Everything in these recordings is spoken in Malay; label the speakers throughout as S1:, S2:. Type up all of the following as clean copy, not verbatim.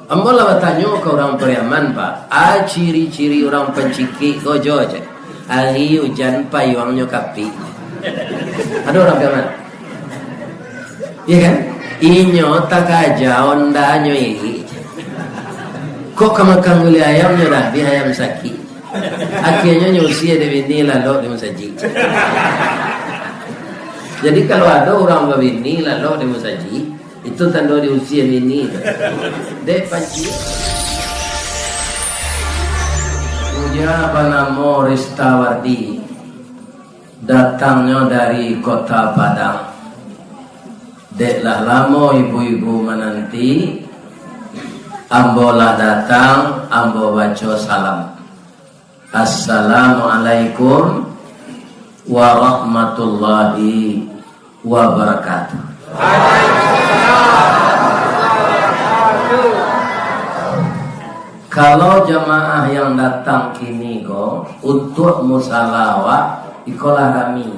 S1: Ambo lah bertanya ke orang Periaman, Pak. Ciri-ciri orang penciki gojo aja. Hari hujan payungnya kapi. Ada orang Periaman? Iya kan? Inyo tak aja ondanya ini. Kok kamakang guli ayamnya dah di ayam sakit. Akhirnya nyusia di bini lalu di masjid. Jadi kalau ada orang berbini lalu di masjid, itu tanda di usia bini. Dek panci. Puja Panamo Ristawardi, datangnya dari kota Padang. Deklah lama ibu-ibu menanti, ambolah datang, ambo baca salam. Assalamualaikum warahmatullahi wabarakatuh. Kalau jamaah yang datang kini go untuk musalawah ikolah rami.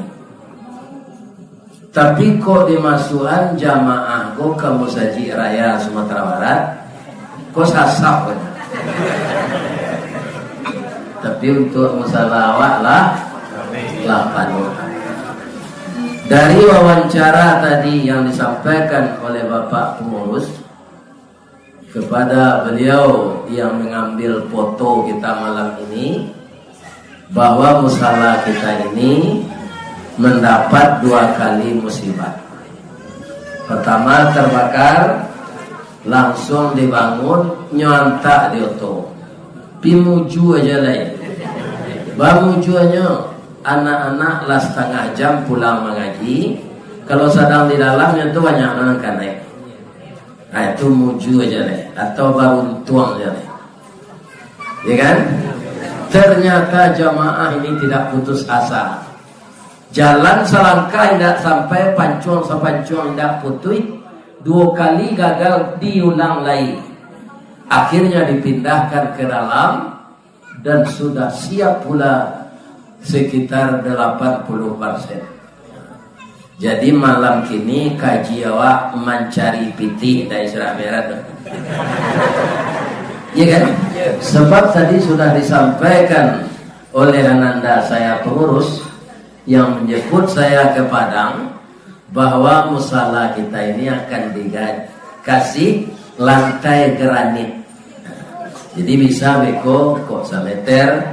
S1: Tapi kok dimasukan jamaah go ke Musajid Raya Sumatera Barat, kok sasap kan? Tapi untuk musalawah lah panuh. Dari wawancara tadi yang disampaikan oleh Bapak Pengurus kepada beliau yang mengambil foto kita malam ini, bahwa musala kita ini mendapat 2 kali musibah. Pertama terbakar, langsung dibangun, nyontak di oto. Pimuju aja lain. Bamuju aja. Anak-anak lah setengah jam pulang mengaji. Kalau sedang di dalamnya itu banyak orang naik. Nah, itu muju aja deh, atau baru tuang aja deh, ya kan? Ternyata jamaah ini tidak putus asa. Jalan selangkah tidak sampai pancung sepancung tidak putus. 2 kali gagal, diulang lagi. Akhirnya dipindahkan ke dalam dan sudah siap pula sekitar 80%. Jadi malam kini kaji awak mencari piti dari Surah Merah. Iya kan? Sebab tadi sudah disampaikan oleh ananda saya pengurus yang menjemput saya ke Padang bahwa musala kita ini akan dikasih lantai granit. Jadi bisa beko kok 1 meter,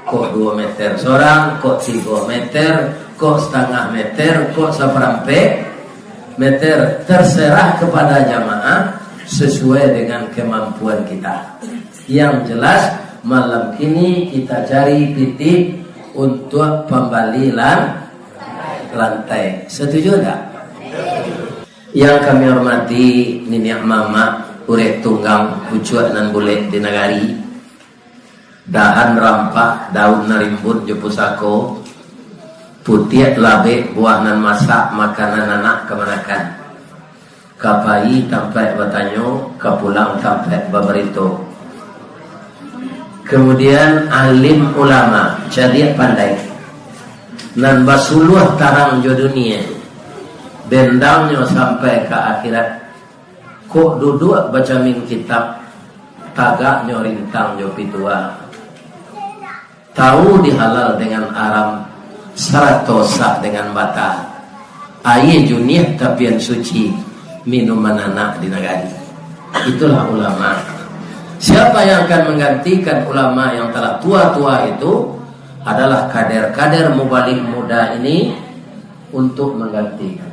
S1: kok 2 meter seorang, kok 3 meter, kok setengah meter, kok 1/4 meter, terserah kepada jamaah sesuai dengan kemampuan kita. Yang jelas malam ini kita cari titik untuk pembalilan lantai. Setuju tak? Yang kami hormati Niniak Mama Urek Tunggang Pucuat nan Bulek di Nagari, dahan rampak daun narimbun jepusako, putiat labe buah nan masak makanan anak kemanakan, kapai tampai batanyo kapulang tampai baberito. Kemudian alim ulama cerdik pandai nan basuluh tarang jo dunia, bendangnya sampai ke akhirat. Kok duduk baca min kitab, tagak nyorintang jo pitua, tahu dihalal dengan aram, saratosa dengan bata, aye junih tapian suci, minuman anak di negari. Itulah ulama. Siapa yang akan menggantikan ulama yang telah tua-tua itu adalah kader-kader mubalik muda ini untuk menggantikan.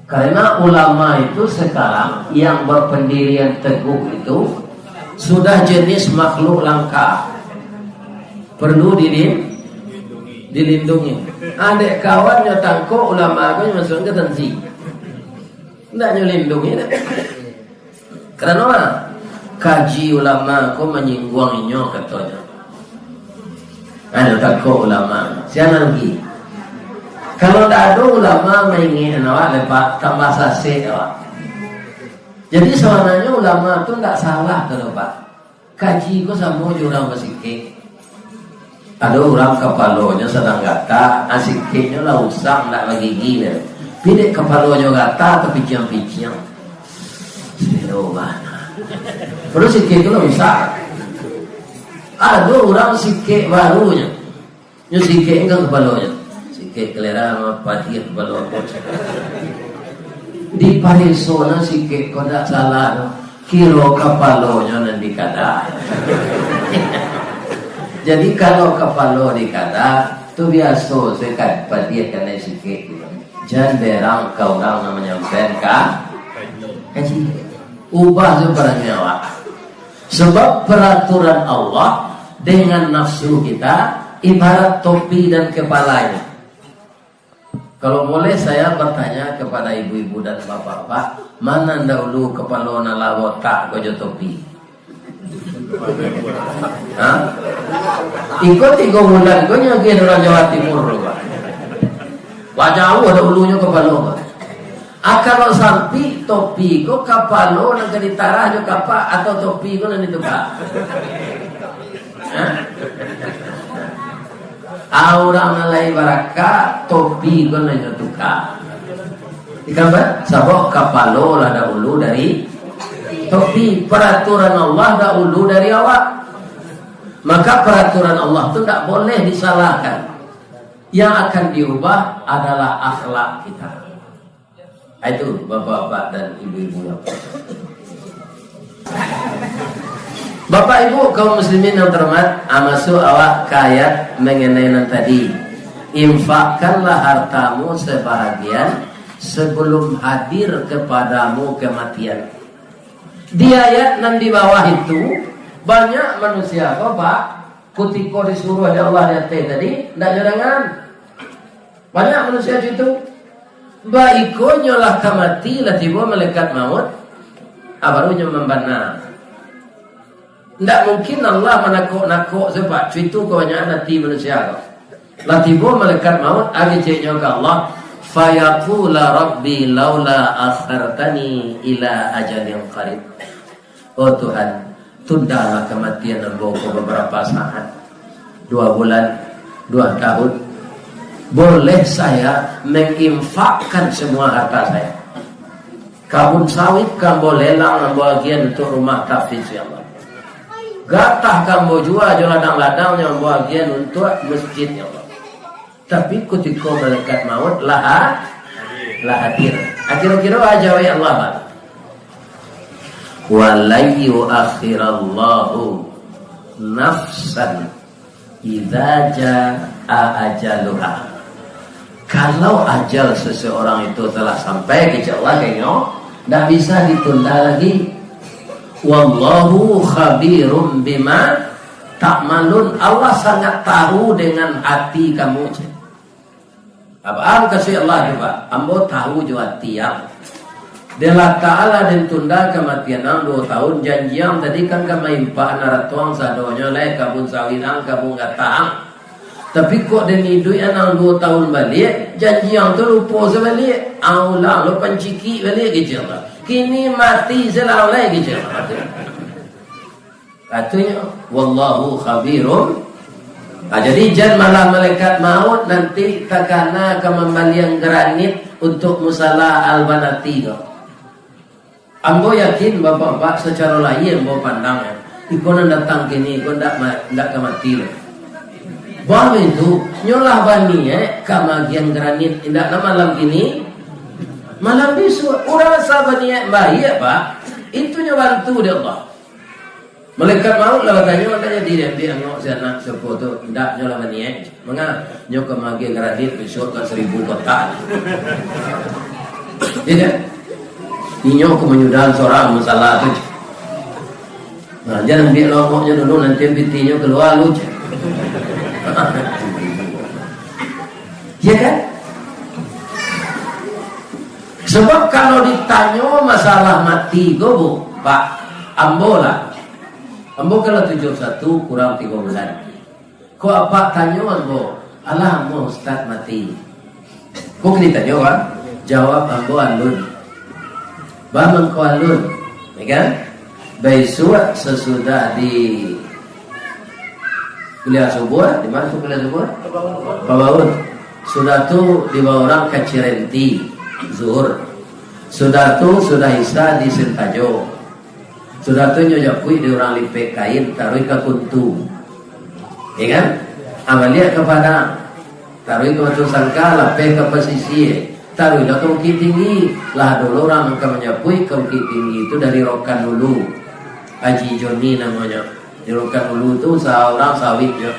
S1: Karena ulama itu sekarang yang berpendirian teguh itu sudah jenis makhluk langka, perlu dilindungi. Adek kawan nyotangko ulama aku masuk ke tensi, tidak nyelindungi. Karena apa? Kaji ulama aku menyinggung inyo katanya. Ada takko ulama, siapa lagi? Kalau tak ada ulama mengingat awak lepas tambah sase awak. Jadi sebenarnya ulama itu tidak salah kalau Pak. Kaji itu sama orang bersikik. Ada orang kepalanya sedang gata, asiknya lah usang tak bagi gila. Pilih kepalanya gata tapi pijiang-pijiang. Sedowana. Perlu sikit itu bisa. Ada orang sikit barunya, nyu sikit enggak kepalanya, sikit kelera sama pati kepala bocah. Di parisona sikit kau tak salah, kilo kepalanya nanti kata. Jadi kalau kepala dikata, tu biasa sekat pati kena sikit. Jangan berang kau orang namanya berka, kaji. Ubah sebenarnya awak. Sebab peraturan Allah dengan nafsu kita ibarat topi dan kepalanya. Kalau boleh saya bertanya kepada ibu-ibu dan bapak-bapak, mana dahulu kepala nala botak kojo topi? Hah? Ikut 3 bulan kau nyagi orang Jawa Timur Pak. Wajah ada ulunya kepala Pak. Kalau sampai topi ko kapalo nang ditarah jo kapa atau topi ko nang dituka. Orang nalai baraka topi ko nang dituka. Ikan sabok kapalo lah dahulu dari topi. Peraturan Allah dahulu dari awak. Maka peraturan Allah itu tidak boleh disalahkan. Yang akan diubah adalah akhlak kita. Itu bapak-bapak dan ibu-ibu yang Bapak ibu kaum muslimin yang terhormat, masuk awak ke ayat mengenai yang tadi. Infakkanlah hartamu sebahagian sebelum hadir kepadamu kematian. Di ayat yang di bawah itu banyak manusia bapak ketika disuruh oleh Allah tadi tidak jarangan. Banyak manusia itu baiko nyolah kamati lah tiba malaikat maut barunya membana. Tidak mungkin Allah menakok sebab itu kebanyakan hati manusia lah tiba malaikat maut agi ceknya ke Allah fayaqula rabbi laula akhartani ila ajalin qarib. Oh Tuhan, tundalah kematian engkau beberapa saat, 2 bulan, 2 tahun. Boleh saya menginfakkan semua harta saya. Kabun sawit kambo lelang bagian untuk rumah tahfiz ya Allah. Gatah kambo jual ladang-ladang yang bagian untuk masjid ya Allah. Tapi ketika malaikat maut lah hadir. Kira-kira aja ya Allah. Walai yuakhirallahu nafsan idza jaa ajaluha. Kalau ajal seseorang itu telah sampai ke Allah kayaknya tidak bisa ditunda lagi. Wallahu khabirum bima ta'malun. Allah sangat tahu dengan hati kamu. Apa kasih Allah juga. Ambo tahu juga hati yang Dela Ta'ala dan tunda kematian 2 tahun janjian tadi kan kemaimpah naratuang sadonya leh kabun sawinang kabun gatang. Tapi kok deni duit anang 2 tahun balik, janji yang tu lupa sebalik, aulang lu panciki balik gitu lah. Kini mati selalu lagi gitu. Katanya, wallahu khabirum. Jadi jan malam malaikat maut nanti takana kembalian granit untuk musalah al-banati. Ambo yakin bapak-bapak secara lain ambo pandang. Ikon datang kini, ikon ndak kemati. Bahawa itu nyolah bani kamagian granit indah malam ini malam besok orang sahabat niat baik pak itu nyobantu dia Allah. Malaikat maut lah katanya makanya dia ngok sana sefoto indah nyolah bani mengapa nyok kamagian granit besok ke 1000 kota. Tidak inyok kemenyudahan seorang masalah tu. Nah jangan biar ngoknya dulu nanti bintinya keluar lucu. Ya kan? Sebab kalau ditanya masalah mati gobo, Pak, ambo lah. Ambo kalau 71 kurang 3 bulan. Kok apa tanya ambo? Alah ambo Ustaz mati. Kok kita jawab? Jawab ambo alun. Bang ko alun. Ya kan? Besok sesudah di kuliah subuh, di mana kuliah subuh? Pabaun. Sudah tu di bawah orang ke Cirenti, zuhur. Sudah tu sudah isya di Sintajo. Sudah tu nyojapui di orang lipek kain, taruh ke kuntu. Ya kan? Amalia ke padang, taruh ke batu sangka, lapek ke pesisir, taruh ke bukit tinggi. Lah dulu orang akan menyapui ke bukit tinggi itu dari Rokan Hulu. Haji Joni namanya. Di Rokan Hulu itu seorang sawit je.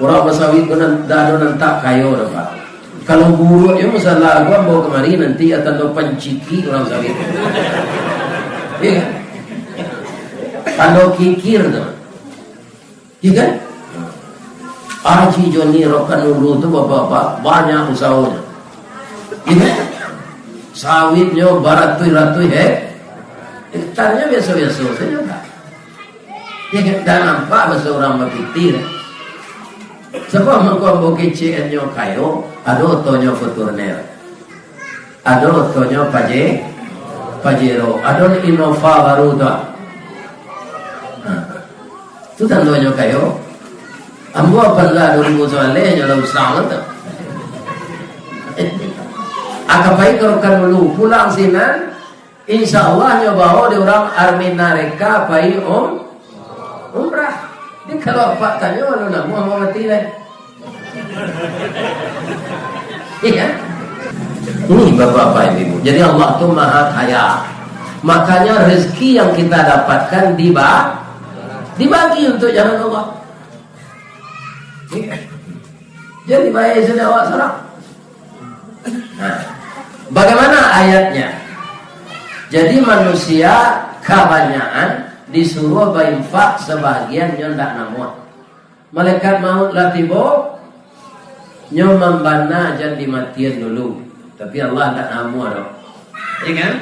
S1: Orang bersawit pun dah nantak kayu dah. Kalau buruk ya masalah gua bawa kemari nanti akan panciki orang sawit. Iya kan? Kalau kikir tu, iya kan? Haji Joni Rokan Hulu tu bapak-bapak banyak usahanya. Iya kan? Sawitnya baratus-ratus hektarnya biasa-biasa saja tak. Iya kan? Dan nampak bahasa orang berpikir. Sebab mengkau bukit cienyo kayu, ada otonya Fortuner, ada otonya Pajero, ada Innova baru tu. Itu tandanya kayu. Ambo apa lah 2009 nyola usaha tu. Akapai kerokan dulu pulang sinan, insya Allah nyobaho di orang Armina reka pai umrah. Ini kalau Pak tanya mana nak mau mati lah. Iya. Ini bapak-bapak ibu. Jadi Allah tu maha kaya. Makanya rezeki yang kita dapatkan dibagi untuk jalan Allah. Jadi baik sudah awak serang. Nah, bagaimana ayatnya? Jadi manusia kebanyakan disuruh berinfak sebagian yang tak namun. Malaikat maut lah tiba, nyom membana jangan dimatian dulu. Tapi Allah tak namun dong. Ya kan?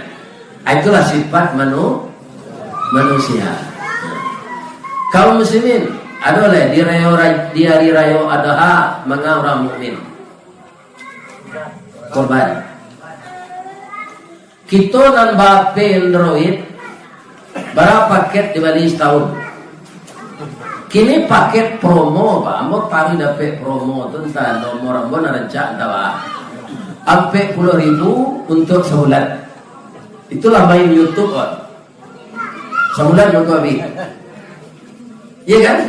S1: Itulah sifat manusia. Kaum muslimin ada oleh di hari raya Adha manga orang mukmin korban. Kita dan bape Android berapa paket di Bali setahun? Kini paket promo, Pak. Ambo pari dapat promo tu entah nomor ambo narancak entah Pak. Sampai 10.000 untuk sebulan. Itulah main YouTube Pak. Sebulan untuk habis. Iya kan?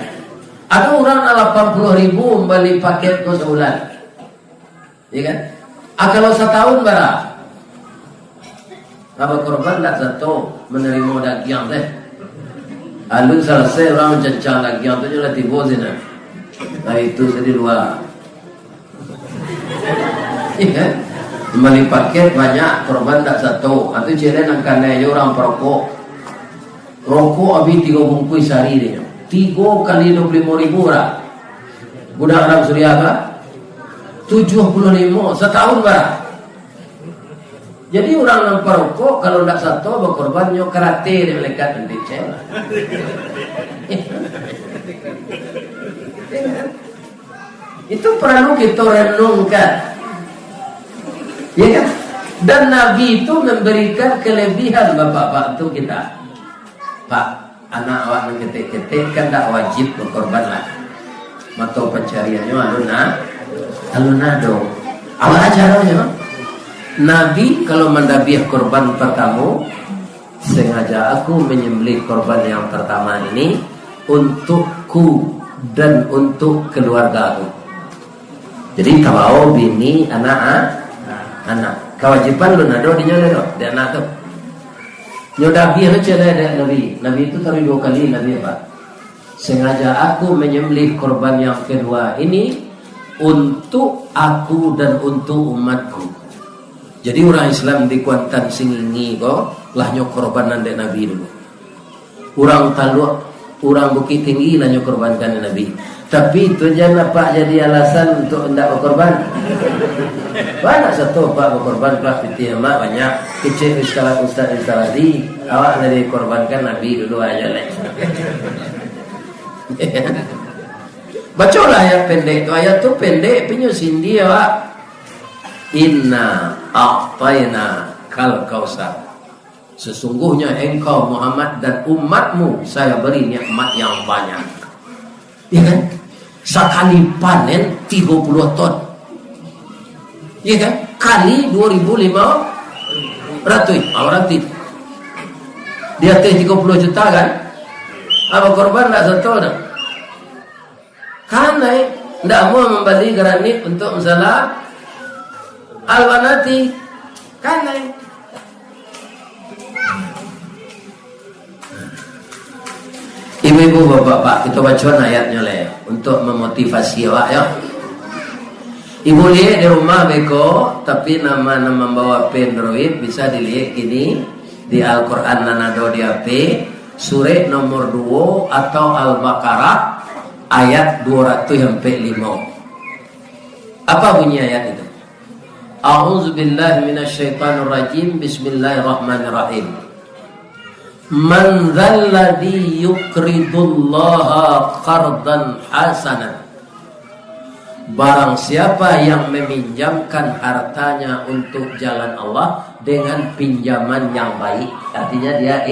S1: Ada orang 80.000 beli paket ke sebulan. Iya kan? Kalau setahun berapa? Apa korban tak satu menerima daging teh. Alun selesai orang mencacang daging tu je lah tiba sini. Nah itu sedih luar. Iya kan? Beli paket banyak korban tak satu. Atau ciri nangkannya orang perokok. Rokok habis 3 bungkus sehari dia. 3 kali 25.000 lah. Budak Arab Suria apa? 75 setahun berapa? Jadi orang yang perokok kalau tidak satu berkorban nyo karate di melekat nanti cewek. Itu perlu kita renungkan. Ya kan? Dan Nabi itu memberikan kelebihan bapak-bapak itu kita. Pak, anak awak mengetik-ketik kan tak wajib berkorban lah. Mata pencariannya alunado. Awak ajaranya Nabi kalau mendabiah korban pertama, sengaja aku menyembelih korban yang pertama ini untukku dan untuk keluarga aku. Jadi kalau bini anak kewajiban lu nado di nyoda di anak tu. Nyodabiah tu ada Nabi itu taruh 2 kali Nabi apa? Sengaja aku menyembelih korban yang kedua ini untuk aku dan untuk umatku. Jadi orang Islam di Kuantan Singingi kok lah korbanan dek Nabi dulu. Orang Taluk, orang Bukit Tinggi lah korbankan Nabi. Tapi itu jangan Pak jadi alasan untuk hendak berkorban. Banyak satu Pak berkorban kelas piti emak banyak. Kecil Ustaz instalasi awak dari korbankan Nabi dulu aja lah. Bacalah ayat pendek. Ayat tu pendek punya sindi awak. Inna a'tayna kal kausar. Sesungguhnya engkau Muhammad dan umatmu saya beri nikmat yang banyak. Ya kan? Sekali panen 30 ton. Ya kan? Kali 2.500. Berarti Dia 30 juta kan? Apa korban tak satu dah? Karena tidak mau membeli granit untuk masalah Al-Banati. Karena ibu-ibu, bapak-bapak, kita baca ayatnya lah ya, untuk memotivasi awak ya. Ibu lihat di rumah beko, tapi nama-nama membawa Android bisa dilihat kini di Al-Quran nanado di HP, surah nomor 2 atau Al-Baqarah ayat 205. Apa bunyi ayat itu? A'udzubillahi minasyaitonirrajim. Bismillahirrahmanirrahim. Man dzalladzi yuqridullaha qardan hasanan. Barang siapa yang meminjamkan hartanya untuk jalan Allah dengan pinjaman yang baik, artinya dia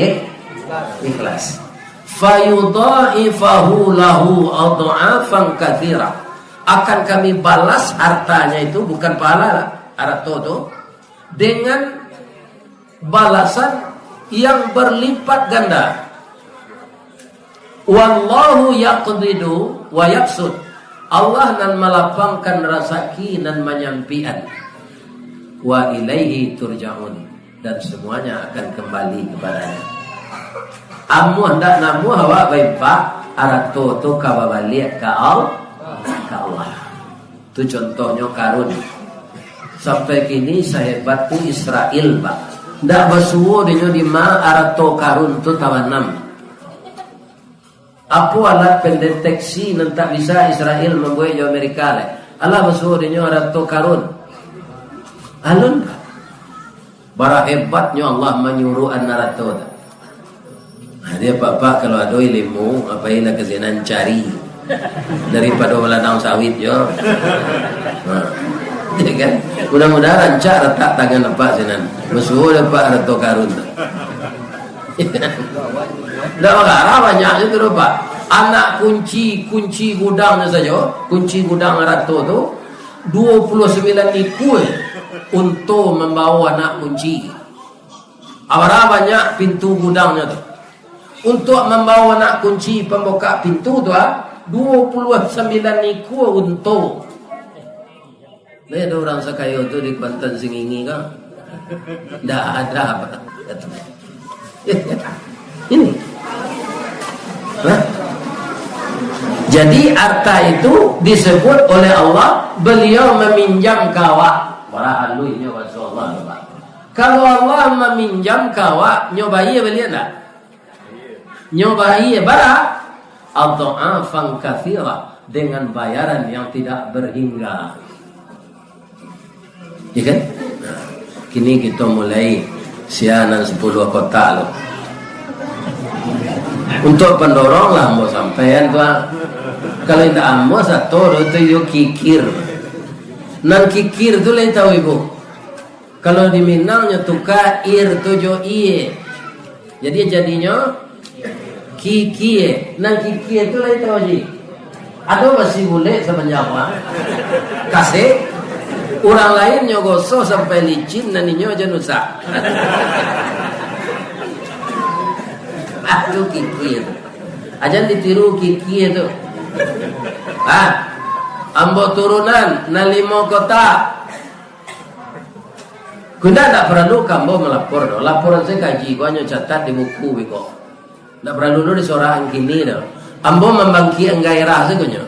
S1: ikhlas. Fayudha'ifahu lahu adha'afan katsira. Akan kami balas hartanya itu, bukan pahala harta itu, dengan balasan yang berlipat ganda. Wallahu yaqdidu wa yaqsud. Allah nan melapangkan rezeki dan menyampian. Wa ilaihi turja'un, dan semuanya akan kembali kepadanya. Amu hendak namu hawa baipa arato to kababalik ka Allah. Itu contohnya karun. Sampai kini sehebat tu Israel pak. Ndak basuwo dinyo di ma arato karun tu tawanam. Apa alat pendeteksi nanti bisa Israel membuat di Amerika le. Allah basuwo dinyo arato karun. Alun pak. Bara hebatnya Allah menyuruh an-narato. Nah, dia bapak kalau ada ilmu apa yang kesenan cari daripada meladang sawit yo. Nah, ya kan? Mudah-mudahan lancar letak tangan lepak senan. Musuh lepak rato karun. Dah marah banyak itu Pak. Anak kunci gudangnya saja, kunci gudang rato tu 29 iku untuk membawa anak kunci. Awara banyak pintu gudangnya tu. Untuk membawa anak kunci pembuka pintu tu 29 iku untuk. Ada orang sakayo tu di Banten Singingi kan? Tidak ada apa. Ini. Hah? Jadi harta itu disebut oleh Allah, beliau meminjam kawa. Para aluinya wasallallahu. Kalau Allah meminjam kawa, nyobai beliau enggak? Nyobai bara adha'afan katsira, dengan bayaran yang tidak berhingga. Ya kan? Kini kita mulai sianan 10 kota loh. Untuk pendorong lah mau sampean tu. Kalau tidak amo satu itu yo kikir. Nan kikir tu lain tahu ibu. Kalau di Minangnya tuka ir tujo iye. Jadi jadinya kikie. Nan kikie tu lain tahu ji. Ada masih boleh sebenarnya. Kasih orang lain nyogoso sampai licin dan inyo aja nusa. Itu kiki itu. Ajan ditiru kiki itu. Ambo turunan na 5 kota. Kuda tak perlu kamu melapor do. Laporan saya kaji gua catat di buku beko. Tak perlu do di sorangan kini do. Ambo membangki gairah saja.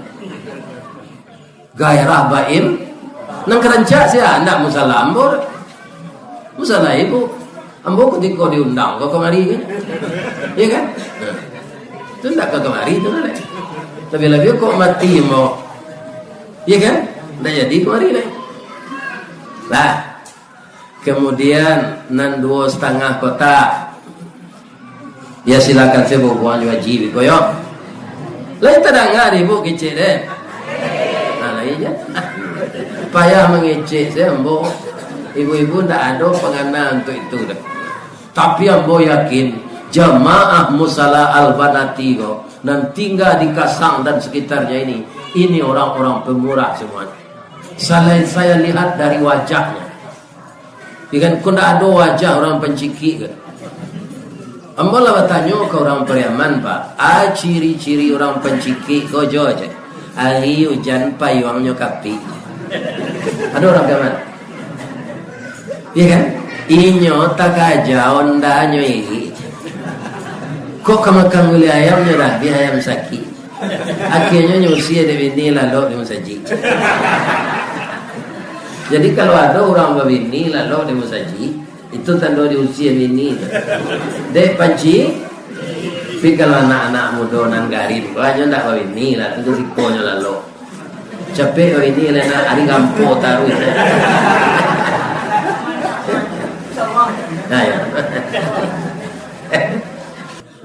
S1: Gairah baim. Nang kerencak saya anak musalah ambo. Musalah ibu. Ambo ketika diundang kau kemari kan? Iya kan? Nah, itu tak kau kemari itu kan? Lebih-lebih kok mati mau. Iya kan? Dah jadi kemari lah. Lah, kemudian nan 2,5 kota. Ya silakan saya bawa wajib koyo. Lain terdengar ibu kecil deh. Nah, lainnya. Payah mengecek saya ambo. Ibu-ibu tidak ada pengenal untuk itu dah. Tapi ambo yakin jamaah Musalah Al-Banati dan tinggal di Kasang dan sekitarnya ini orang-orang pemurah semuanya. Selain saya lihat dari wajahnya. Kan tidak ada wajah orang penciki kan. Ambo lah bertanya ke orang Periaman pak, ciri-ciri orang penciki gojo aja. Ahli hujan payungnya kapi. Ada orang Periaman? Iya kan? Inyo tak aja ondanya ini. Kok kamu beli ayamnya dah, dia ayam sakit. Akhirnya nyusia di bini lalu di masjid. Jadi kalau ada orang berbini lalu di masjid, itu tanda diusia bini. Dek panci, tapi kalau anak-anak muda nan garin, banyak ndak berbini lah, itu risikonya lalu. Capek berbini lah nak hari kampo taruh. Nah ya.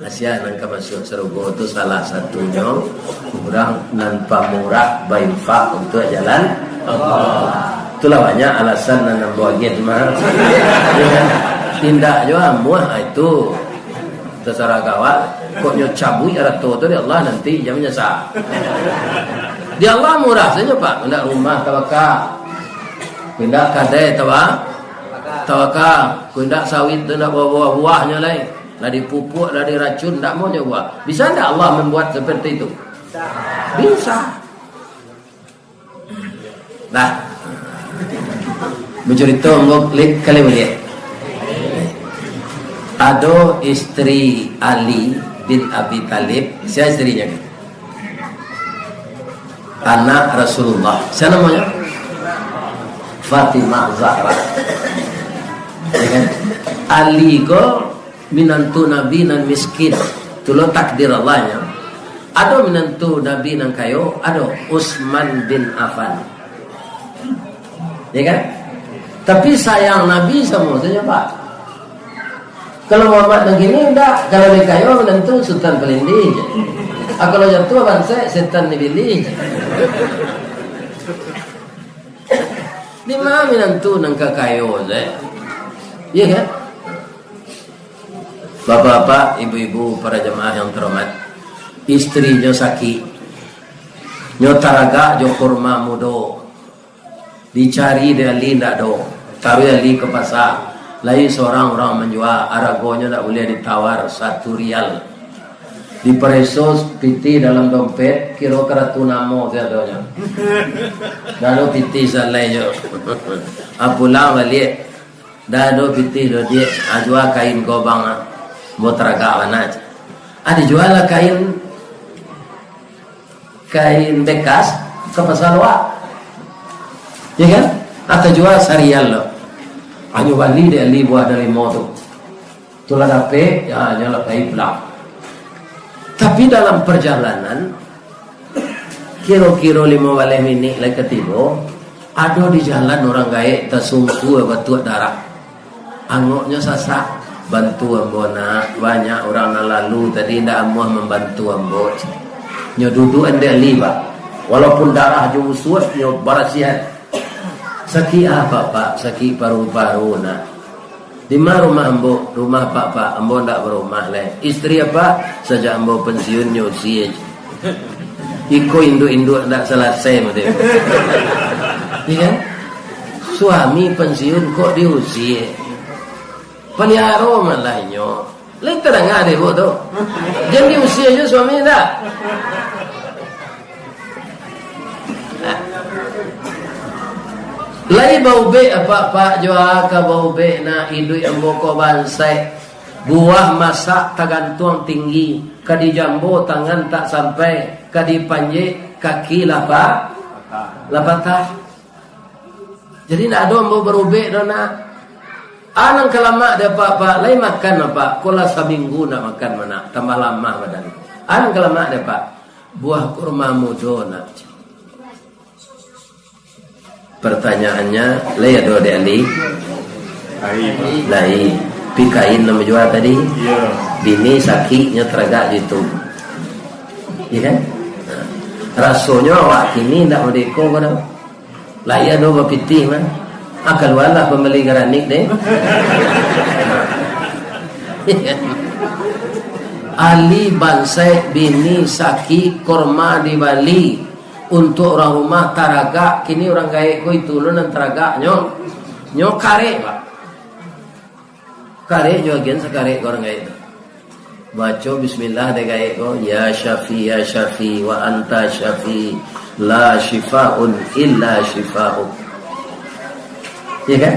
S1: Asia nangka masuk serugo itu salah satunya orang nan pamurah bainfa untuk jalan Allah. Itulah banyak alasan nan bagian mah. Tindak jo amuah itu terserah kawat kok nyo cabui arato tu Allah nanti jamnya sah. Di Allah murah saja Pak, hendak rumah tawakal. Pindah kadai tawakal, hendak sawit hendak buah-buahnya lain. Lah dipupuk, lah diracun, tak mau nyoba. Bisa tak Allah membuat seperti itu? Bisa. Nah, bercerita ngok kali boleh. Ada istri Ali bin Abi Talib, siapa istrinya? Anak Rasulullah. Siapa namanya? Fatimah Zahra. Ya kan? Ali ko minantu nabi nan miskin, tulo takdir Allahnya. Ada minantu nabi nan kayo, ada Utsman bin Affan. Ya kan? Tapi sayang nabi semua saja Pak. Kalau Muhammad begini enggak, kalau dia kayo minantu sultan pelindih. Kalau jatuh bangsa setan dipilih. Di mana minantu nang kayo saya? Iya kan? Bapak-bapak, ibu-ibu, para jemaah yang terhormat, istrinya sakit, nyotaraga jo kurma mudo, dicari dia li ndak do, taruh li ke pasar, lain seorang orang menjual, aragonya tak boleh ditawar 1 rial, diperesos piti dalam dompet, kira keratu namo tiadonya, lalu piti salahnya, apulah balik, dado piti do dia, ajwa kain gobang. Mau teragawan aja. Ada jual kain bekas ke pasar luar, ya kan? Atau jual sarial lo. Hanya bali dia li buat dari motor. Tulah dape ya nyala kain pulang. Tapi dalam perjalanan kira-kira 5 menit lagi ketiga, ada di jalan orang gaek tersungku batu darah. Angoknya sasak. Bantu ambo nak, banyak orang yang lalu tadi ndak amuah membantu ambo. Nyo duduk ande liba. Walaupun darah jo usut nyo barasihan. Sakit apa Pak? Sakit paru-paru nak. Di mana rumah ambo? Rumah Pak, ambo ndak berumah leh. Istri apa? Saja ambo pensiun nyo usia. Iko induk-induk ndak selesai mate. Iya kan? Suami pensiun kok diusia. Peliaro malahnya. Lain terang ada tu. Jangan di usia je suami tak. Lain bau be apa Pak Joa ka bau be na idui ambo ko bansai. Buah masak tagantuang tinggi, kadi jambo tangan tak sampai, kadi panje kaki lapatah. Jadi nak ada ambo berube dona. Anang kelama dia Pak lain makan apa? Kola seminggu nak makan mana? Tambah lama badan. Anang kelama dia Pak. Buah kurma mudo nak. Pertanyaannya, lay ada de ali? Lai. Pikain nama jual tadi? Iya. Bini sakitnya teragak gitu. Iya kan? Rasanya awak kini ndak merdeka kan? Lai ada bapitih man. Akal wala pembeli garanik deh. Ali bansai bini saki korma di Bali untuk orang rumah taraga. Kini orang gaek ko itu lo nan taraga nyo kare Pak. Kare jo agen sekare orang gaek. baca bismillah degai ko ya syafi wa anta syafi la shifaun illa shifa'uk. Ya kan?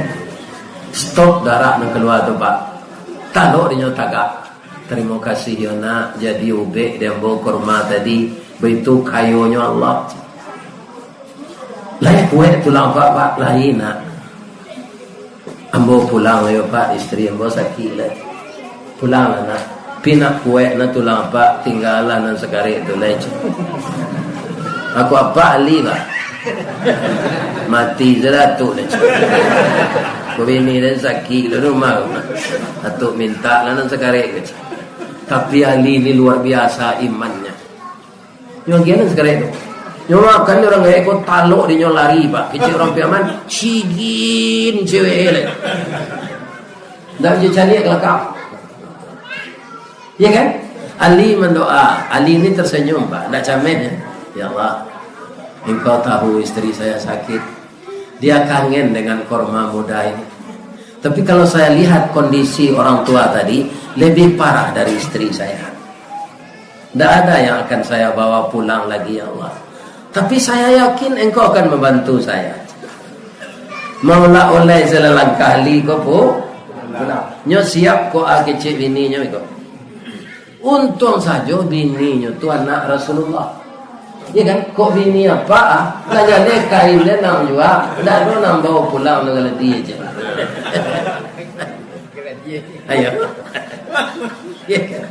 S1: Stop darah nang keluar tu Pak. Talo dinyo tagak. Terima kasih ya nak jadi ube dan bawa kurma tadi. Begitu kayunya Allah. Lain kue tulang Pak lain nak. Ambo pulang ya Pak, istri ambo sakit lah. Pulang nak. Pinak kue na tulang Pak tinggalan nan sekali itu lain. Aku apa ali Pak? Mati jeratuk lain. Bini dan sakit di rumah. Atuk minta nan sekali. Tapi Ali ini luar biasa imannya. Yang gimana sekarang itu? Yang makan orang gaya ikut taluk di lari Pak. Kecil orang piaman cigin cewek lain. Tak bisa cari kelakar. Ya kan? Ali mendoa. Ali ini tersenyum Pak. Tak camen ya. Ya Allah, engkau tahu istri saya sakit. Dia kangen dengan korma muda ini. Tapi kalau saya lihat kondisi orang tua tadi lebih parah dari istri saya. Tidak ada yang akan saya bawa pulang lagi ya Allah. Tapi saya yakin engkau akan membantu saya. Maulah oleh selelang kali kau pun. Nyo siap kau kecil bininya kau. Untung saja bininya tu anak Rasulullah. Ya kan? Kok bini apa? Tanya dia kain dia nang juga. Tak ada nang bawa pulang dengan dia je. Ayo. Ya kan?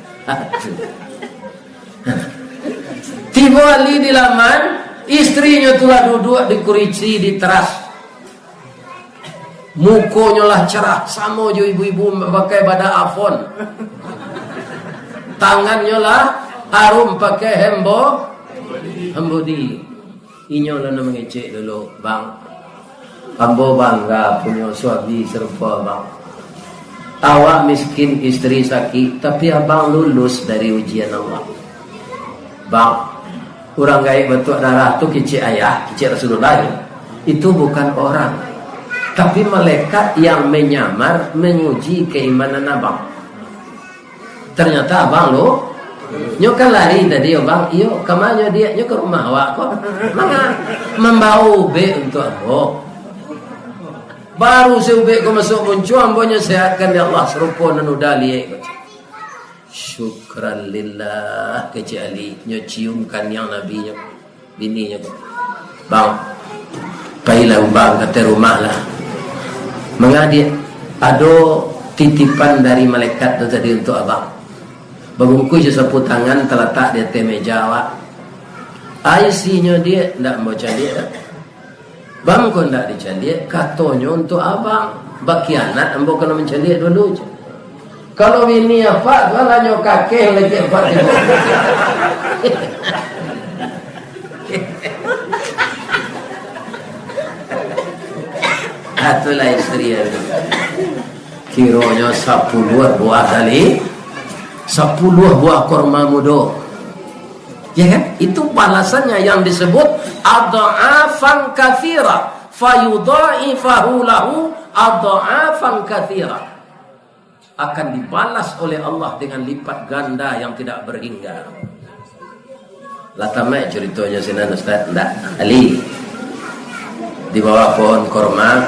S1: Tiba Ali di laman, istrinya telah duduk di kurici di teras. Mukonya lah cerah, sama je ibu-ibu pakai pada afon. Tangannya lah harum pakai hembodi. Inyo lah nak mengecek dulu, bang. Ambo bangga punya suami serupa bang. Awak miskin, istri sakit, tapi abang lulus dari ujian Allah. Bang, orang gaib bentuk darah tu kecil ayah, kecil Rasulullah. Itu bukan orang, tapi malaikat yang menyamar menguji keimanan abang. Ternyata abang lo nyo kan lari tadi ya bang, iyo kemana dia nyo ke rumah awak kok, mana membawa ube untuk ambo. Baru seubek ko masuk muncul ambonya sehatkan ya Allah serupa nanuda liek. Syukran lillah kecil Ali nyo ciumkan yang Nabi nyo bininya ko. Bang, pailah bang kata rumah lah. Mengadik ado titipan dari malaikat tu tadi untuk abang. Bagungku je sapu tangan terletak di atas meja awak. IC-nya dia ndak mau cari. Bang kau ndak dicari, katanya untuk abang. Bakianat ambo kena mencari dulu je. Kalau bini apa, tu lah nyok kakek lagi apa tu. Itulah istri itu. Kiranya 10 buah kali 10 buah korma muda. Ya kan? Itu balasannya yang disebut adha'afan katsira fayudha'ifahu lahu adha'afan katsira. Akan dibalas oleh Allah dengan lipat ganda yang tidak berhingga. Latamai ceritanya sinan Ustaz ndak Ali. Di bawah pohon korma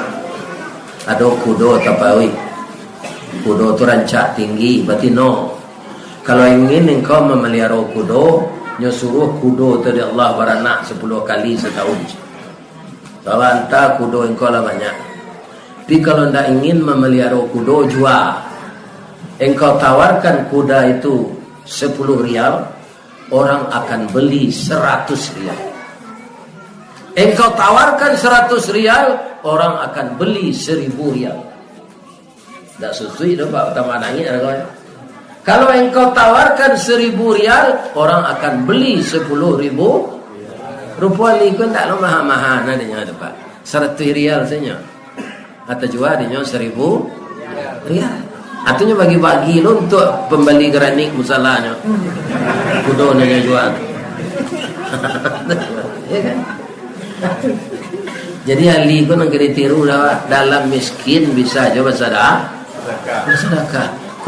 S1: ada kudo tapawi. Kudo tu rancak tinggi, berarti no. Kalau ingin engkau memelihara kudo, nyo suruh kudo tadi Allah beranak 10 kali setahun. Kalau anta kudo engkau lah banyak. Tapi kalau ndak ingin memelihara kudo, jual. Engkau tawarkan kuda itu 10 rial, orang akan beli 100 rial. Engkau tawarkan 100 rial, orang akan beli 1000 rial. Tak sesuai tu Pak, utama nangis ada. Kalau engkau tawarkan 1000 rial, orang akan beli 10.000 rupiah. Ikut tak lo mahal-mahal nadanya ada Pak. 100 rial saja. Atau jual dia 1000 rial. Artinya bagi-bagi lo untuk pembeli geranik musalahnya. Kudo nanya jual. Ya kan? Jadi Ali pun nak kena tiru dalam miskin bisa aja bersedekah.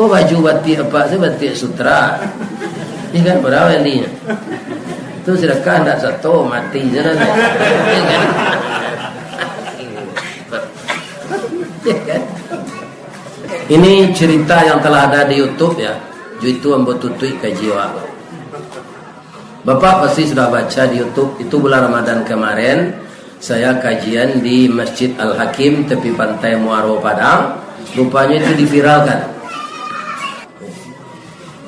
S1: kok baju batik apa sih, batik sutra. Ini kan berapa ini? Itu sedekah tidak satu mati jalan. Ini kan? Ini cerita yang telah ada di YouTube ya. Itu ambo tutui kajiwa. Bapak pasti sudah baca di YouTube. Itu bulan Ramadan kemarin saya kajian di Masjid Al-Hakim tepi pantai Muaro Padang. Rupanya itu diviralkan.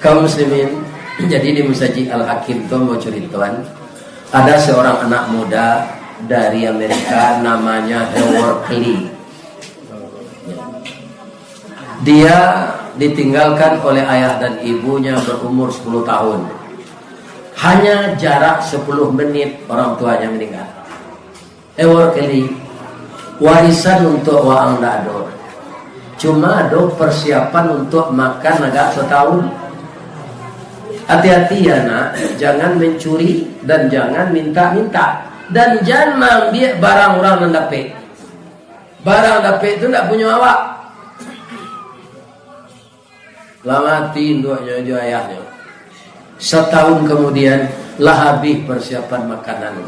S1: Kaum muslimin, jadi di Masjid Al-Hakim itu mau ceritakan, ada seorang anak muda dari Amerika namanya Howard Lee. Dia ditinggalkan oleh ayah dan ibunya berumur 10 tahun. Hanya jarak 10 menit orang tuanya meninggal. Howard Lee, warisan untuk waang dado. Cuma ada persiapan untuk makan agak setahun. Hati-hati ya nak, jangan mencuri dan jangan minta-minta dan jangan ambil barang orang yang dapat. Barang dapat itu tidak punya awak. Lamati induknya jo ayahnya. Setahun kemudian lah habis persiapan makanan.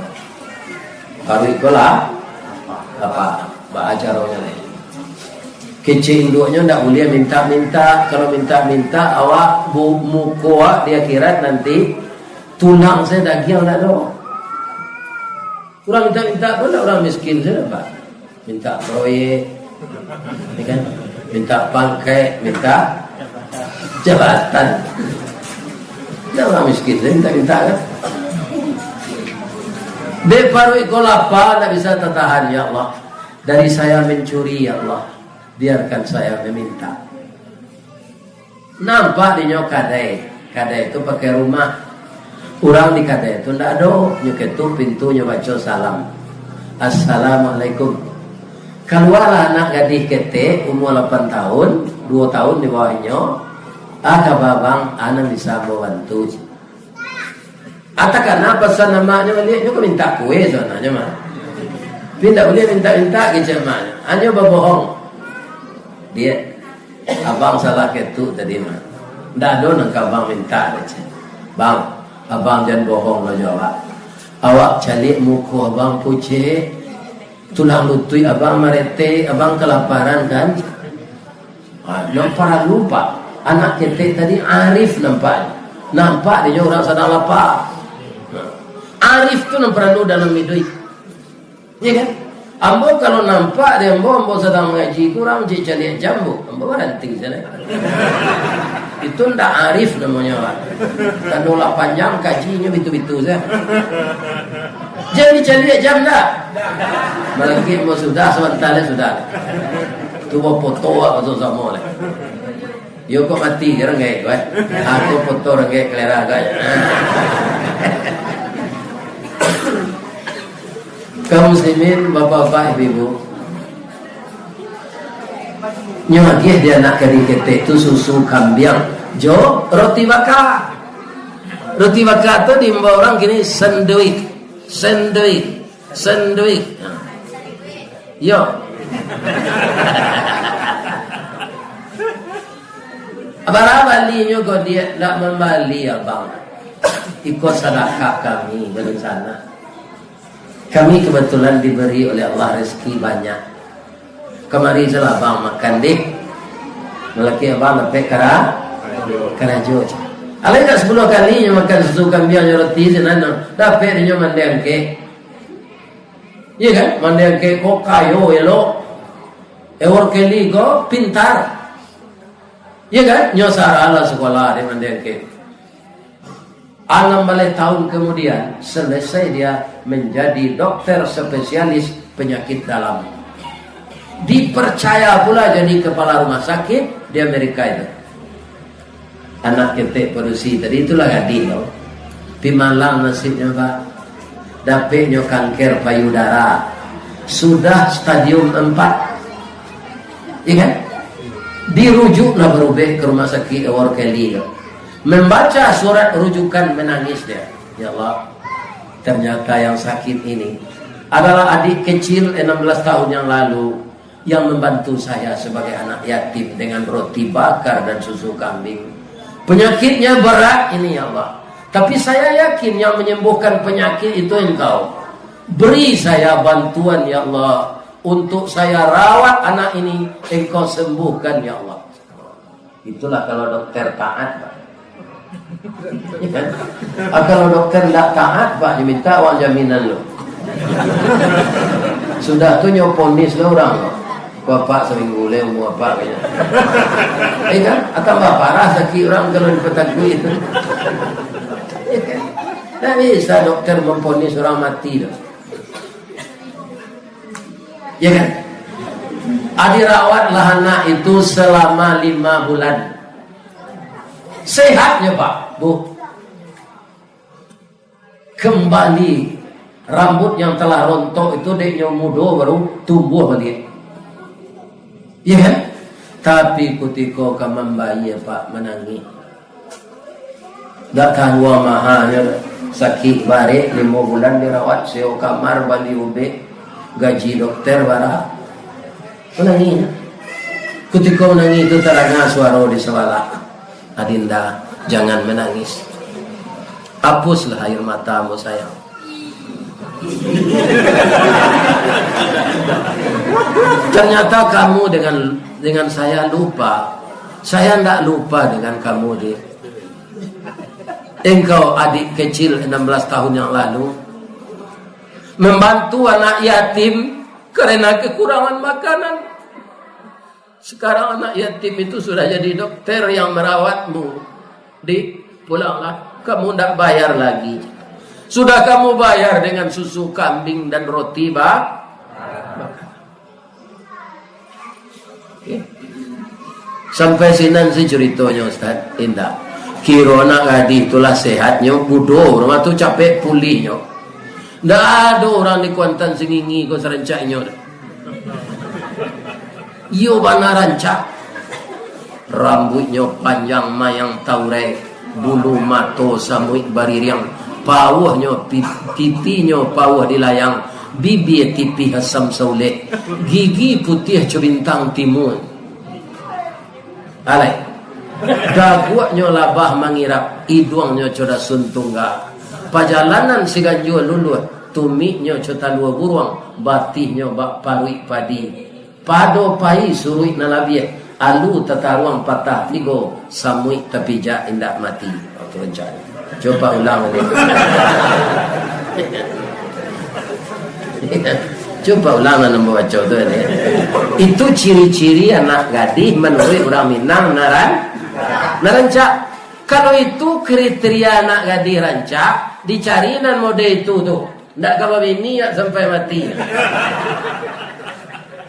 S1: Baru itulah apa acaranya ni. Kecil induknya tidak boleh minta-minta. Kalau minta-minta awak muka dia kira nanti tulang saya daging tak ada. Orang minta-minta pun orang miskin saya dapat. Minta proyek, kan? Minta pangkat, minta jabatan. Tidak orang miskin saya minta-minta kan. Dia baru ikut lapar tak bisa tertahan ya Allah. Dari saya mencuri ya Allah. Biarkan saya meminta. Nampak di nyok kadai. Kadai itu pakai rumah. Orang di kadai itu tidak ada. Nyok itu pintunya baca salam. Assalamualaikum. Keluarlah anak gadis kete umur 8 tahun. 2 tahun di bawahnya. Aga babang anak bisa membantu. Atakan apa pesan namanya balik. Nyok minta kue soalnya mah. Tidak boleh minta-minta gitu namanya. Hanya berbohong. Dia abang salah ketu tadi mah. Ndak ada nang abang minta aja. Bang, abang jangan bohong lo jawab. Awak calik muka abang pucet, tulang lutut abang merete, abang kelaparan kan? Nampak lupa. Anak kita tadi arif nampak. Nampak dia orang sedang lapar. Arif tu nampak dalam hidup. Ya kan? Ambo kalau nampak dia ambo sedang mengaji kurang cari jambu, ambo berhenti sana. Itu ndak arif namanya. Kan olah panjang kajinya bitu-bitu saja. Jadi cari jam dah. Malaki mau sudah sebentar sudah. Tu mau foto apa sama lah. Yo kok mati orang gay, aku foto orang gay kelera gaya. Kaum muslimin, bapak-bapak, ibu-ibu, nyuagiah dia nak kari ketek itu susu kambing, jo roti bakar. Roti bakar tu di orang kini sandwich. Yo. Abang bali nyo kau dia nak membali abang. Ikut sedekah kami dari sana. Kami kebetulan diberi oleh Allah rezeki banyak. Kemari salah abang makan deh. Melaki abang lepek karajo. Alai tak 10 kali nyo makan susu kambing roti senana. Dapat nyo mandang ke. Iya kan? Mandang ke kok kayo elo. Ewor keli ko pintar. Iya kan? Nyo sarala sekolah dia mandang ke. 6 tahun kemudian selesai dia menjadi dokter spesialis penyakit dalam. Dipercaya pula jadi kepala rumah sakit di Amerika itu. Anak ketek produksi tadi itulah gadis loh. Di Malang nasibnya Pak. Dapetnya kanker payudara. Sudah stadium 4. Iya kan? Dirujuklah berubah ke rumah sakit Ewar Kelly. Membaca surat rujukan menangis dia. Ya Allah, ternyata yang sakit ini adalah adik kecil 16 tahun yang lalu. yang membantu saya sebagai anak yatim dengan roti bakar dan susu kambing. Penyakitnya berat ini ya Allah, tapi saya yakin yang menyembuhkan penyakit itu Engkau. Beri saya bantuan ya Allah, untuk saya rawat anak ini, Engkau sembuhkan ya Allah. Itulah kalau dokter taat, Pak. Ya kan? Kalau dokter tidak taat, Pak, diminta uang jaminan lo. Sudah tuh nyoponis lo orang, bapak seminggu le umur bapak kayaknya. Kan? Atau bapak rasa sakit orang kalau dipetakui itu. Tidak bisa dokter memponis orang mati loh. Ya kan? Dirawatlah anak itu selama 5 bulan. Sehatnya Pak, Bu. Kembali rambut yang telah rontok itu deknya muda baru tumbuh balik. Ya kan? Tapi ketika kamu bayi Pak menangis. Tak tahu mahanya sakit balik 5 bulan dirawat seo kamar bali ube gaji dokter bara menangis. Ketika menangis itu terdengar suara di sebelah. Adinda, jangan menangis. Hapuslah air matamu sayang. Ternyata kamu dengan saya lupa. Saya tidak lupa dengan kamu dia. Engkau adik kecil 16 tahun yang lalu membantu anak yatim karena kekurangan makanan. Sekarang anak yatim itu sudah jadi dokter yang merawatmu. Pulanglah, kamu tidak bayar lagi. Sudah kamu bayar dengan susu kambing dan roti bakar. Sampai sini si ceritanya Ustaz. Indah. Kira nak gadi itulah sehatnya, bodoh. Rumah tu capek pulihnya. Tidak ada orang di Kuantan sengingi kau serencaknya. Yo bana rancak. Rambutnya panjang mayang taure, bulu mato samuik baririang, pawahnya pipinya pawah dilayang, bibir tipih asam saulek, gigi putih cebintang timun. Alai. Daguaknya labah mangirap, hidungnya coda suntungga. Pajalanan si ganjua luluh, tumiknya cota lua buruang, batihnya bak parui padi. Pado pai surui nalabie, alu tataruang patah tigo, samui tapija indak mati. Waktu rencana. Coba ulang ini. Coba ulang nombor baca tu ini. Itu ciri-ciri anak gadis menurut orang Minang narancak. Kalau itu kriteria anak gadis rancak, dicari dan mode itu tu. Ndak kalau bini ya sampai mati.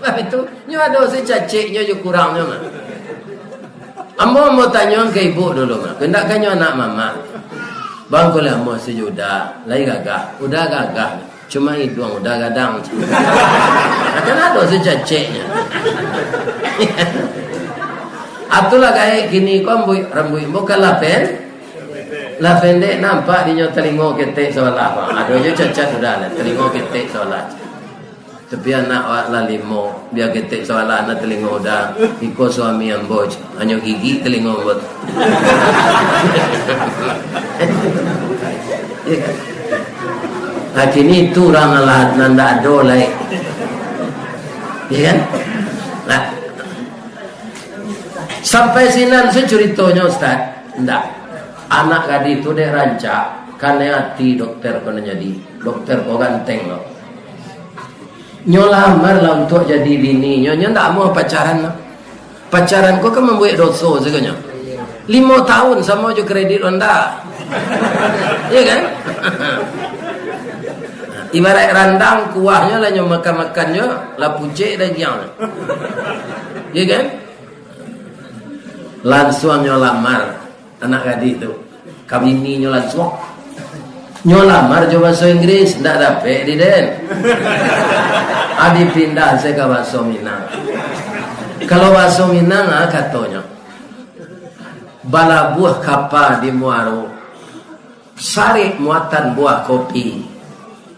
S1: Itu nyo ada si caciknya je kurangnya mah. Ambo mau tanya ke ibu dulu mah. Kendak kanyo anak mama. Bang kalau ambo sejuda, lagi gagah, udah gagah. Cuma hidung udah gadang. Kan ada si caciknya. Atulah kayak gini rambut bukan lapen. Lapen dek nampak di nyo telingo ketek seolah. Ada je cacat sudah lah, telingo ketek seolah. Tapi anak awak lah limo, biar ketek soalan anak telingo dah ikut suami yang boj, hanya gigi telingo bot. Nah kini itu orang alat nanda adolai, ya kan? Nah sampai sinan seceritonya Ustaz, ndak anak gadis itu dek rancak, karena hati dokter kena jadi dokter kau ganteng loh. Nyo lamar lah untuk jadi bini. Nyo tak mau pacaran lah. Pacaran kau kan membuat dosa segala. 5 tahun sama je kredit anda. Iya kan? Ibarat randang kuahnya lah nyo makan-makannya lah pucik dan giang. Iya kan? Langsung nyo lamar anak gadis tu. Kabini nyo langsung. Nyo lamar coba bahasa Inggris ndak dapat di den. Adi pindah saya ke bahasa Minang. Kalau bahasa Minang katanya bala buah kapa di muaro, sari muatan buah kopi,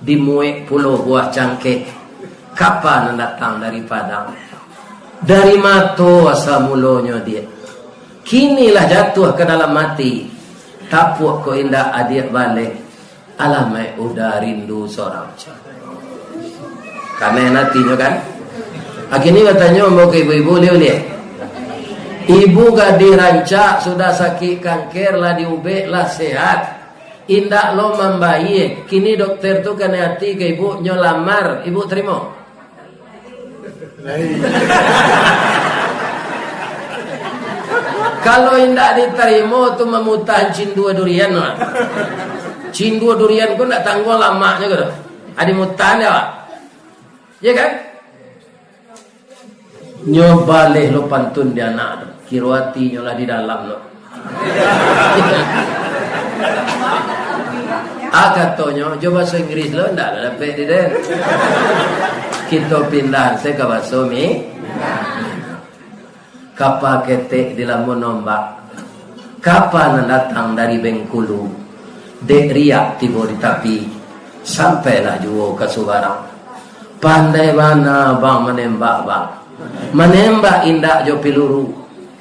S1: dimuek pulau buah cangkeh, kapa datang dari Padang. Dari mato asal mulanya dia. Kinilah jatuh ke dalam mati. Tapuk ko indah adik balik. Alamai udah rindu seorang. Karena nantinya kan. Akhirnya katanya mau ke ibu-ibu lihat. Ibu gak dirancak sudah sakit kanker lah diubek lah sehat. Indah lo membaik. Kini dokter tu kena hati ke ibu nyolamar. Ibu terima. Kalau indah diterima tu memutah cindua durian lah. Cindua durian pun tak tangguh lamanya gitu. Ada mutahan ya pak? Ya kan? Nyoba leh lo pantun dia anak kiruati nyolah di dalam lo. Katanya coba bahasa Inggris lo ndak ada dapat di den. Kita pindah saya ke bahasa mi. Kapal ketek di lamun ombak. Kapal datang dari Bengkulu. Dek riak tiba di tapi. Sampailah juga ke Subarang. Pandai mana bang menembak bang. Menembak indak jo piluru.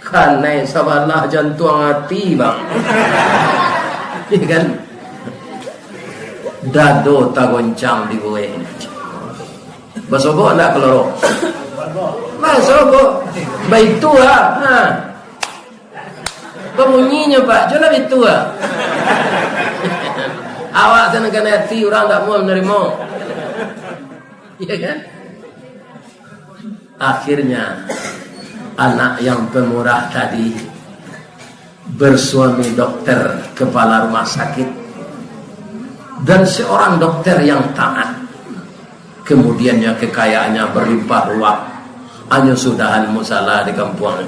S1: Karena sabarlah jantung hati bang. Iya kan? Dado tak goncang di gue. Basobo nak keloro. Basobo. Baik tua. Ha. Pemunyinya pak. Jangan baik tua. Awak sana kena hati orang tak mau menerima. Iya kan? Akhirnya anak yang pemurah tadi bersuami dokter kepala rumah sakit dan seorang dokter yang taat. Kemudiannya kekayaannya berlimpah ruah. Hanya sudahan musalah di kampung.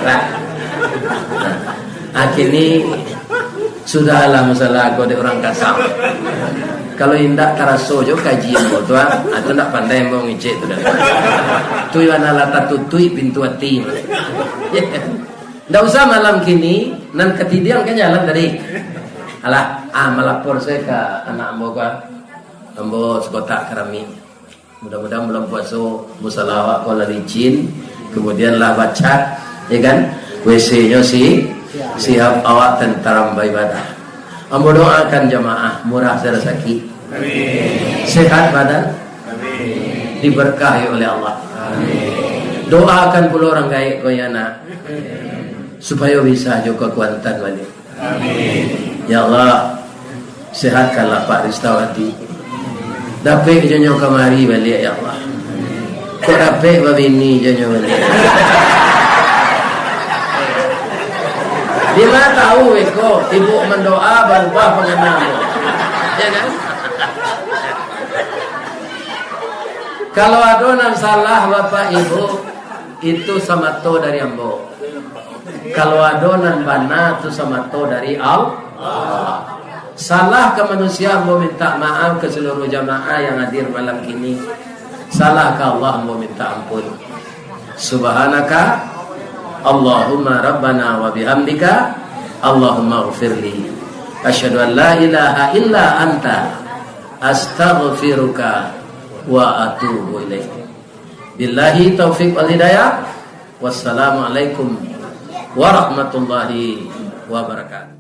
S1: Nah, akhirnya sudahlah musalah kau di orang kasam. Kalau indak karaso jo kajian kau tuan, atau nak pandai mau ngicet tu dah. Tu yang alata tutui pintu hati. Ndak usah malam kini nan ketidian kan jalan tadi. Alah, melapor saya ke anak ambo kan. Ambo sekotak kerami. Mudah-mudahan bulan puasa musalawat kalau licin, kemudian lah baca, ya kan? WC-nya siap awak tentara beribadah. Ambo doakan jamaah murah rezeki. Amin. Sehat badan. Amin. Diberkahi oleh Allah. Amin. Doakan pula orang gaib koyana. Supaya bisa juga kekuatan balik. Amin. Ya Allah, sehatkanlah Pak Ristawati. Dapat jonyo kemari balik ya Allah. Kau dapat babini jonyo balik. Dia mana tahu eko ibu mendoa berubah pengenal. Ya kan? Kalau adonan salah bapak ibu itu sama to dari ambo. Kalau adonan bana itu sama to dari Allah. Salah ke manusia mau minta maaf ke seluruh jamaah yang hadir malam ini. Salah ke Allah mau minta ampun. Subhanaka Allahumma rabbana wa bihamdika Allahumma ghfirli. Asyhadu an la ilaha illa anta astaghfiruka wa atubu ilaik. Billahi taufiq wal hidayah. Wassalamualaikum warahmatullahi wabarakatuh.